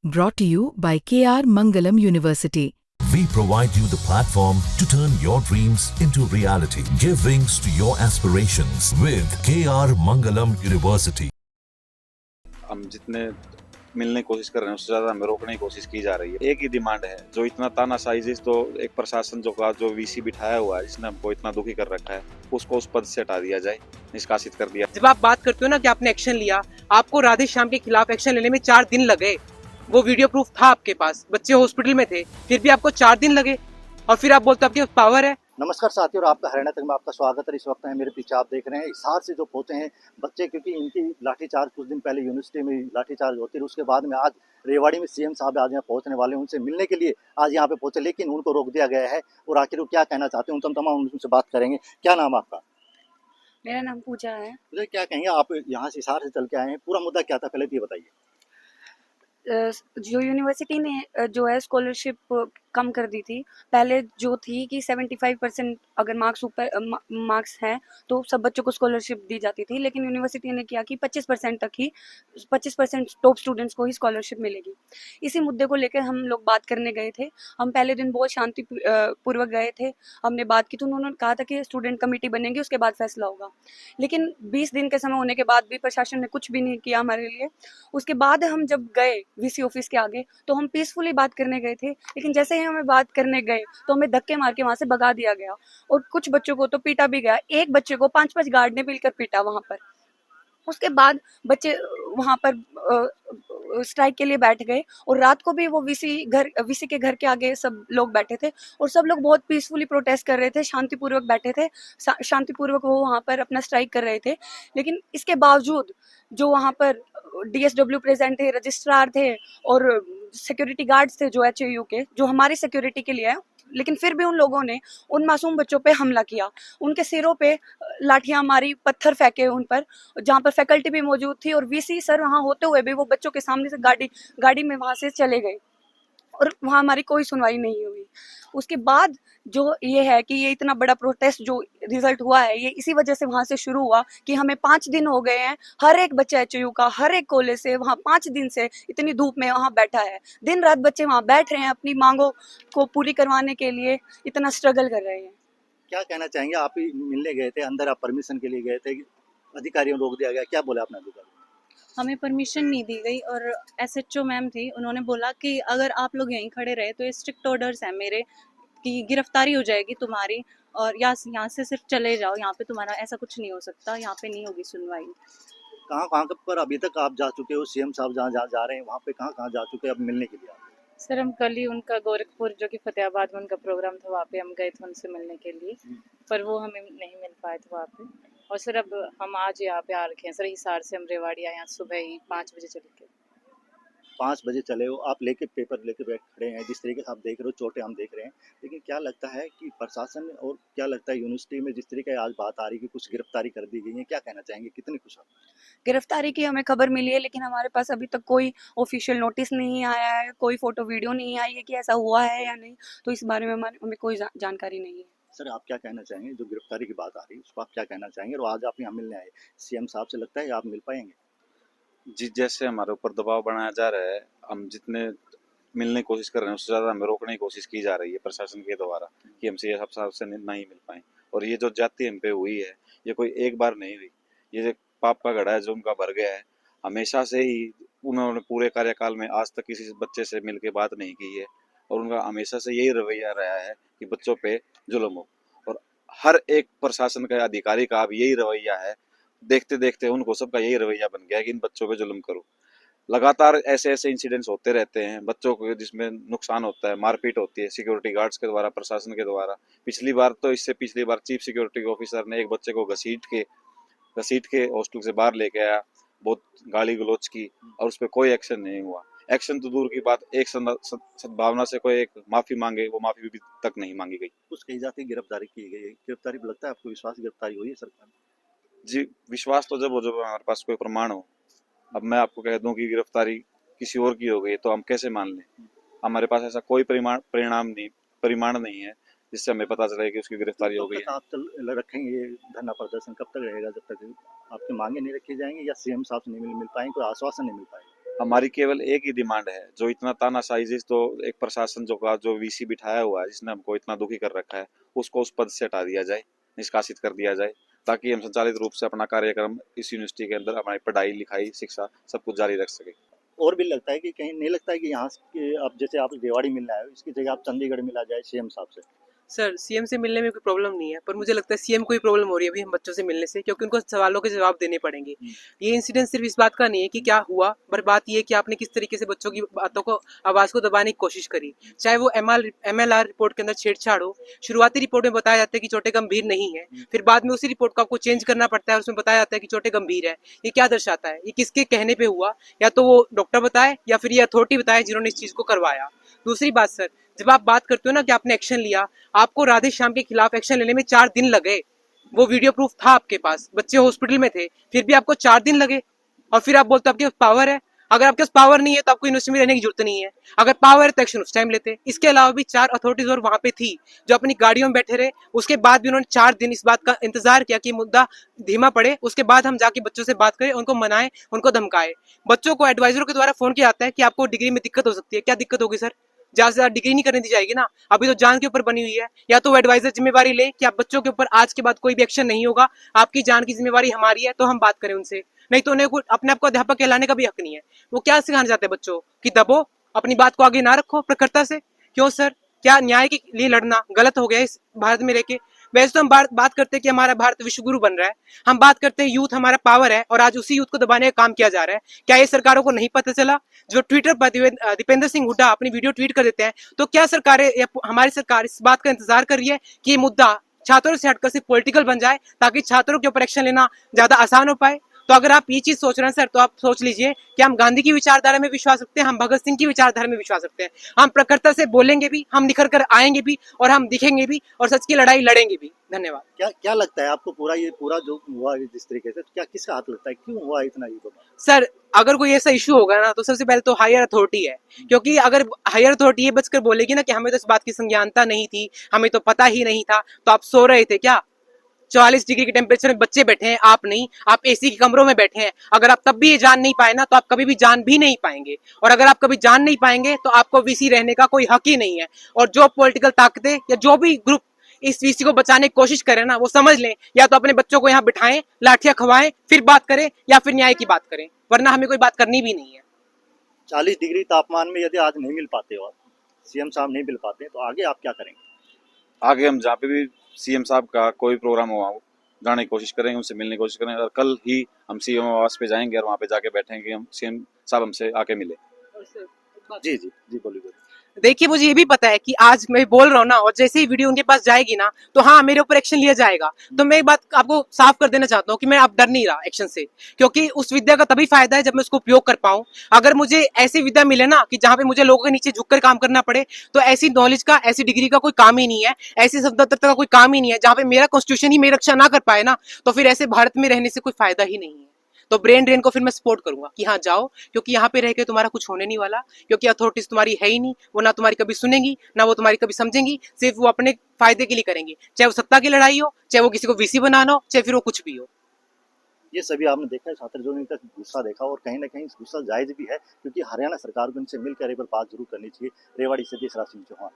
Brought to you by KR Mangalam University. We provide you the platform to turn your dreams into reality. Give wings to your aspirations with KR Mangalam University. हम जितने मिलने की कोशिश कर रहे हैं उससे ज्यादा हमें रोकने की कोशिश की जा रही है। एक ही डिमांड है, जो इतना तानाशाही तो एक प्रशासन जो वीसी बिठाया हुआ है, जिसने हमको इतना दुखी कर रखा है, उसको उस पद से हटा दिया जाए, निष्कासित कर दिया। जब आप बात करते हो ना कि आपने एक्शन लिया, आपको राधे श्याम के खिलाफ एक्शन लेने में 4 दिन लगे। वो वीडियो प्रूफ था आपके पास, बच्चे हॉस्पिटल में थे, फिर भी आपको 4 दिन लगे और फिर आप बोलते हो आपके पावर है। नमस्कार साथियों, और आपका हरियाणा तक में आपका स्वागत है। इस वक्त है मेरे पीछे आप देख रहे हैं हिसार से जो पहुंचे हैं बच्चे, क्योंकि इनकी लाठीचार्ज कुछ दिन पहले यूनिवर्सिटी में लाठीचार्ज होती है, उसके बाद में आज रेवाड़ी में सीएम साहब आज यहाँ पहुंचने वाले हैं। उनसे मिलने के लिए आज यहाँ पे पहुंचे, लेकिन उनको रोक दिया गया है। और आखिर वो क्या कहना चाहते हैं तमाम उनसे बात करेंगे। क्या नाम आपका? मेरा नाम पूजा है। मुझे क्या कहेंगे, आप यहाँ से हिसार से चल के आए हैं, पूरा मुद्दा क्या था पहले ये बताइए। जो यूनिवर्सिटी ने जो है स्कॉलरशिप कम कर दी थी। पहले जो थी कि 75% अगर मार्क्स हैं तो सब बच्चों को स्कॉलरशिप दी जाती थी, लेकिन यूनिवर्सिटी ने किया कि 25% तक ही 25% टॉप स्टूडेंट्स को ही स्कॉलरशिप मिलेगी। इसी मुद्दे को लेकर हम लोग बात करने गए थे। हम पहले दिन बहुत शांति पूर्वक गए थे, हमने बात की तो उन्होंने कहा था कि स्टूडेंट कमेटी बनेगी, उसके बाद फैसला होगा। लेकिन 20 दिन के समय होने के बाद भी प्रशासन ने कुछ भी नहीं किया हमारे लिए। उसके बाद हम जब गए वीसी ऑफिस के आगे तो हम पीसफुली बात करने गए थे, लेकिन जैसे ही हमें बात करने गए तो हमें धक्के मार के वहां से भगा दिया गया और कुछ बच्चों को तो पीटा भी गया। एक बच्चे को 5-5 गार्ड ने मिलकर पीटा वहां पर। उसके बाद बच्चे वहां पर स्ट्राइक के लिए बैठ गए और रात को भी वो वीसी के घर के आगे सब लोग बैठे थे और सब लोग बहुत पीसफुली प्रोटेस्ट कर रहे थे, शांतिपूर्वक बैठे थे, शांतिपूर्वक वो वहां पर अपना स्ट्राइक कर रहे थे। लेकिन इसके बावजूद जो वहां पर डीएसडब्ल्यू प्रेजेंट थे, रजिस्ट्रार थे और सिक्योरिटी गार्ड्स थे जो एचएयू के, जो हमारी सिक्योरिटी के लिए है, लेकिन फिर भी उन लोगों ने उन मासूम बच्चों पे हमला किया, उनके सिरों पे लाठियां मारी, पत्थर फेंके उन पर, जहां पर फैकल्टी भी मौजूद थी और वीसी सर वहां होते हुए भी वो बच्चों के सामने से गाड़ी में वहां से चले गए और वहां हमारी कोई सुनवाई नहीं हुई। उसके बाद जो ये है कि ये इतना बड़ा प्रोटेस्ट जो रिजल्ट हुआ है, ये इसी वजह से वहां से शुरू हुआ कि हमें 5 दिन हो गए हैं, हर एक बच्चा एचयू का हर एक कॉलेज से वहां 5 दिन से इतनी धूप में वहां बैठा है। दिन रात बच्चे वहां बैठ रहे हैं, अपनी मांगों को पूरी करवाने के लिए इतना स्ट्रगल कर रहे हैं। क्या कहना चाहेंगे, आप ही मिलने गए थे, अंदर आप परमिशन के लिए गए थे, अधिकारियों रोक दिया गया, क्या बोला आपने अधिकारी? हमें परमिशन नहीं दी गई और एसएचओ मैम थी, उन्होंने बोला कि अगर आप लोग यहीं खड़े रहे तो ये स्ट्रिक्ट ऑर्डर्स है मेरे कि गिरफ्तारी हो जाएगी तुम्हारी और यहाँ से सिर्फ चले जाओ, यहाँ पे तुम्हारा ऐसा कुछ नहीं हो सकता, यहाँ पे नहीं होगी सुनवाई। कहाँ कहाँ पर अभी तक आप जा चुके हो? सीएम साहब जहाँ जहाँ जा रहे हैं वहाँ पे कहाँ कहाँ जा चुके हैं अब मिलने के लिए आप? सर हम कल ही उनका गोरखपुर जो कि फतेहाबाद में उनका प्रोग्राम था, वहाँ पे हम गए थे उनसे मिलने के लिए, पर वो हमें नहीं मिल पाए थे वहाँ पे। और सर अब हम आज यहाँ पे आ रखे हैं सर, हिसार से हम रेवाड़ी आए, यहाँ सुबह ही 5 बजे चले के। 5 बजे चले हो आप, लेके पेपर लेके बैठ खड़े हैं, जिस तरीके से आप देख रहे हो, चोटें हम देख रहे हैं, लेकिन क्या लगता है कि प्रशासन और क्या लगता है यूनिवर्सिटी में जिस तरीके आज बात आ रही है कि कुछ गिरफ्तारी कर दी गई है, क्या कहना चाहेंगे, कितने खुश आप? गिरफ्तारी की हमें खबर मिली है, लेकिन हमारे पास अभी तक कोई ऑफिशियल नोटिस नहीं आया है, कोई फोटो वीडियो नहीं आई है कि ऐसा हुआ है या नहीं, तो इस बारे में हमें कोई जानकारी नहीं है। सर आप क्या कहना चाहेंगे, जो गिरफ्तारी की बात आ रही है उसको आप क्या कहना चाहेंगे, और आज आप यहाँ मिलने आए सीएम साहब से, लगता है आप मिल पाएंगे? जिस जैसे हमारे ऊपर दबाव बनाया जा रहा है, हम जितने मिलने की कोशिश कर रहे हैं उससे ज्यादा हमें रोकने की कोशिश की जा रही है प्रशासन के द्वारा कि हमसे ये सब से नहीं मिल पाए। और ये जो जाति हम पे हुई है, ये कोई एक बार नहीं हुई, ये जो पाप का घड़ा है जो उनका भर गया है, हमेशा से ही उन्होंने पूरे कार्यकाल में आज तक किसी बच्चे से मिल के बात नहीं की है और उनका हमेशा से यही रवैया रहा है कि बच्चों पे जुल्म हो। और हर एक प्रशासन का अधिकारी का अब यही रवैया है, देखते देखते उनको सबका यही रवैया बन गया कि इन बच्चों पे जुल्म करो। लगातार ऐसे ऐसे इंसिडेंट्स होते रहते हैं बच्चों को, जिसमें नुकसान होता है, मारपीट होती है सिक्योरिटी गार्ड्स के द्वारा, प्रशासन के द्वारा। पिछली बार चीफ सिक्योरिटी ऑफिसर ने एक बच्चे को घसीट के हॉस्टल से बाहर लेके आया, बहुत गाली गलौज की और उस पर कोई एक्शन नहीं हुआ। एक्शन तो दूर की बात, एक सद्भावना से कोई एक माफी मांगे, वो माफी भी तक नहीं मांगी गई। कुछ कही जाती है गिरफ्तारी की गई है, गिरफ्तारी लगता है आपको, विश्वास गिरफ्तारी हुई है सरकार? जी, विश्वास तो जब हमारे पास कोई प्रमाण हो। अब मैं आपको कह दूं कि गिरफ्तारी किसी और की हो गई तो हम कैसे मान लें? हमारे पास ऐसा कोई परिमाण नहीं है जिससे हमें पता चले कि उसकी गिरफ्तारी हो गई है। आप रखेंगे धरना प्रदर्शन कब तक रहेगा, जब तक आपकी मांगे नहीं रखी जाएंगी या सीएम साहब से नहीं मिल पाएंगे, कोई आश्वासन नहीं मिल पाएगा? हमारी केवल एक ही डिमांड है, जो इतना तानाशाही तो एक प्रशासन जो वीसी बिठाया हुआ है, जिसने हमको इतना दुखी कर रखा है, उसको उस पद से हटा दिया जाए, निष्कासित कर दिया जाए, ताकि हम संचालित रूप से अपना कार्यक्रम इस यूनिवर्सिटी के अंदर हमारी पढ़ाई लिखाई शिक्षा सब कुछ जारी रख सके। और भी लगता है कि कहीं नहीं लगता है कि यहाँ के अब जैसे आप रेवाड़ी मिलने आए हो, इसकी जगह आप चंडीगढ़ मिला जाए सीएम साहब से? सर सीएम से मिलने में कोई प्रॉब्लम नहीं है, पर मुझे लगता है सीएम को ही प्रॉब्लम हो रही है अभी हम बच्चों से मिलने से, क्योंकि उनको सवालों के जवाब देने पड़ेंगे। ये इंसिडेंट सिर्फ इस बात का नहीं है कि क्या हुआ, पर बात ये है कि आपने किस तरीके से बच्चों की बातों को आवाज को दबाने की कोशिश करी, चाहे वो MLR रिपोर्ट के अंदर छेड़छाड़ हो। शुरुआती रिपोर्ट में बताया जाता है कि चोटें गंभीर नहीं है, फिर बाद में उसी रिपोर्ट को आपको चेंज करना पड़ता है, उसमें बताया जाता है कि चोटें गंभीर है। ये क्या दर्शाता है? ये किसके कहने पे हुआ? या तो वो डॉक्टर बताए या फिर ये अथॉरिटी बताए जिन्होंने इस चीज को करवाया। दूसरी बात सर, जब आप बात करते हो ना कि आपने एक्शन लिया, आपको राधे श्याम के खिलाफ एक्शन लेने में 4 दिन लगे। वो वीडियो प्रूफ था आपके पास, बच्चे हॉस्पिटल में थे, फिर भी आपको 4 दिन लगे। और फिर आप बोलते हो आपके पास पावर है। अगर आपके पास पावर नहीं है तो आपको यूनिवर्सिटी में रहने की जरूरत नहीं है। अगर पावर है तो एक्शन उस टाइम लेते। इसके अलावा भी 4 अथॉरिटीज और वहां पे थी जो अपनी गाड़ियों में बैठे रहे। उसके बाद भी उन्होंने 4 दिन इस बात का इंतजार किया कि मुद्दा धीमा पड़े, उसके बाद हम जाके बच्चों से बात करें, उनको मनाएं, उनको धमकाएं। बच्चों को एडवाइजरों के द्वारा फोन किया जाता है कि आपको डिग्री में दिक्कत हो सकती है। क्या दिक्कत होगी सर? ज्यादा से ज्यादा डिग्री नहीं करने दी जाएगी ना, अभी तो जान के ऊपर बनी हुई है। या तो वो एडवाइजर जिम्मेवारी ले कि आप बच्चों के ऊपर आज के बाद कोई भी एक्शन नहीं होगा, आपकी जान की जिम्मेवारी हमारी है, तो हम बात करें उनसे। नहीं तो उन्हें अपने आप को अध्यापक कहलाने का भी हक नहीं है। वो क्या सिखाना चाहते हैं बच्चों की दबो, अपनी बात को आगे ना रखो प्रखरता से? क्यों सर? क्या न्याय के लिए लड़ना गलत हो गया इस भारत में रह के? वैसे तो हम बात करते हैं कि हमारा भारत विश्व गुरु बन रहा है, हम बात करते हैं यूथ हमारा पावर है, और आज उसी यूथ को दबाने का काम किया जा रहा है। क्या ये सरकारों को नहीं पता चला? जो ट्विटर पर दीपेंद्र सिंह हुड्डा अपनी वीडियो ट्वीट कर देते हैं, तो क्या सरकारें या हमारी सरकार इस बात का इंतजार कर रही है कि ये मुद्दा छात्रों से हटकर सिर्फ पॉलिटिकल बन जाए, ताकि छात्रों के ऊपर एक्शन लेना ज्यादा आसान हो पाए? तो अगर आप ये चीज सोच रहे हैं सर, तो आप सोच लीजिए कि हम गांधी की विचारधारा में विश्वास रखते हैं, हम भगत सिंह की विचारधारा में विश्वास रखते हैं। हम प्रखरता से बोलेंगे भी, हम निखर कर आएंगे भी, और हम दिखेंगे भी, और सच की लड़ाई लड़ेंगे भी। धन्यवाद। क्या क्या लगता है आपको पूरा जो हुआ है जिस तरीके से, क्या किसका हाथ लगता है, क्यों हुआ इतना ये तो? सर अगर कोई ऐसा इशू होगा ना, तो सबसे पहले तो हायर अथॉरिटी है। क्योंकि अगर हायर अथॉरिटी ये बचकर बोलेगी ना कि हमें तो इस बात की संज्ञानता नहीं थी, हमें तो पता ही नहीं था, तो आप सो रहे थे क्या? 44 डिग्री के टेम्परेचर में बच्चे बैठे हैं, आप नहीं, आप एसी के कमरों में बैठे हैं। अगर आप तब भी ये जान नहीं पाए ना, तो आप कभी भी जान भी नहीं पाएंगे। और अगर आप कभी जान नहीं पाएंगे तो आपको वीसी रहने का कोई हक ही नहीं है। और जो पॉलिटिकल ताकतें या जो भी ग्रुप इस वीसी को बचाने की कोशिश करें ना, वो समझ लें, या तो अपने बच्चों को यहाँ बिठाएं, लाठियां खवाएं, फिर बात करें, या फिर न्याय की बात करें, वरना हमें कोई बात करनी भी नहीं है। 40 डिग्री तापमान में यदि आज नहीं मिल पाते हो, सीएम साहब नहीं मिल पाते, तो आगे आप क्या करेंगे? आगे हम जहाँ पे भी सीएम साहब का कोई प्रोग्राम हुआ हो, जाने की कोशिश करेंगे, उनसे मिलने की कोशिश करेंगे, और कल ही हम सीएम आवास पे जाएंगे और वहाँ पे जाके बैठेंगे, हम सीएम साहब हमसे आके मिले। जी जी जी, बोलिए। देखिए मुझे ये भी पता है कि आज मैं बोल रहा हूँ ना, और जैसे ही वीडियो उनके पास जाएगी ना, तो हाँ मेरे ऊपर एक्शन लिया जाएगा। तो मैं एक बात आपको साफ कर देना चाहता हूँ कि मैं अब डर नहीं रहा एक्शन से, क्योंकि उस विद्या का तभी फायदा है जब मैं उसको उपयोग कर पाऊं। अगर मुझे ऐसी विद्या मिले ना कि जहां पे मुझे लोगों के नीचे झुककर काम करना पड़े, तो ऐसी नॉलेज का, ऐसी डिग्री का कोई काम ही नहीं है, ऐसी शब्दार्थ का कोई काम ही नहीं है। जहां पे मेरा कॉन्स्टिट्यूशन ही मेरी रक्षा ना कर पाए ना, तो फिर ऐसे भारत में रहने से कोई फायदा ही नहीं है। तो ब्रेन ड्रेन को फिर मैं सपोर्ट करूंगा कि हाँ जाओ, क्योंकि यहाँ पे रह के तुम्हारा कुछ होने नहीं वाला, क्योंकि अथॉरिटीज तुम्हारी है ही नहीं। वो ना तुम्हारी कभी सुनेंगी, ना वो तुम्हारी कभी समझेंगी, सिर्फ वो अपने फायदे के लिए करेंगी। चाहे वो सत्ता की लड़ाई हो, चाहे वो किसी को वीसी बनाना हो, चाहे फिर वो कुछ भी हो। ये सभी आपने देखा है, छात्र जो ने इनका गुस्सा देखा, और कहीं ना कहीं गुस्सा जायज भी है, क्योंकि हरियाणा सरकार को इनसे मिलकर एक बार बात जरूर करनी चाहिए। रेवाड़ी से तीसरा सिंह चौहान।